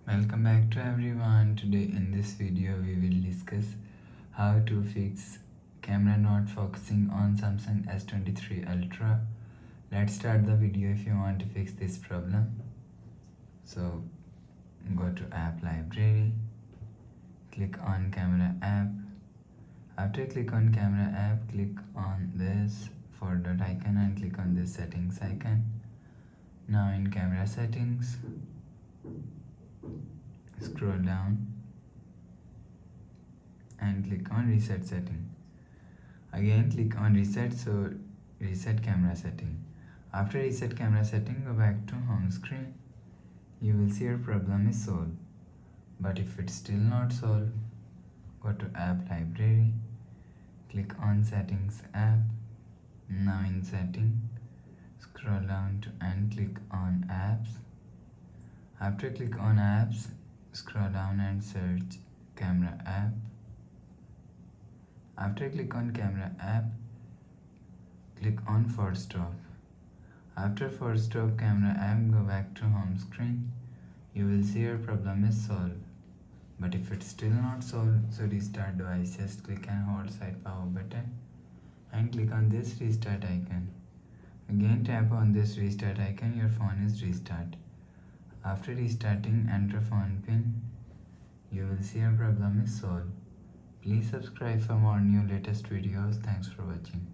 Welcome back to everyone. Today in this video we will discuss how to fix camera not focusing on Samsung S23 Ultra. Let's start the video if you want to fix this problem. So go to app library, click on camera app. After click on camera app, click on this 4 dot icon and click on this settings icon. Now in camera settings, scroll down and click on reset setting. Again click on reset, so reset camera setting. After reset camera setting, go back to home screen. You will see your problem is solved. But if it's still not solved, go to app library, click on settings app. Now in setting, scroll down to and click on apps. After click on apps, scroll down and search camera app. After click on camera app, click on force stop. After force stop camera app, go back to home screen. You will see your problem is solved. But if it's still not solved, so restart device. Just click and hold side power button and click on this restart icon. Again tap on this restart icon, your phone is restart. After restarting, enter phone pin. You will see your problem is solved. Please subscribe for more new latest videos. Thanks for watching.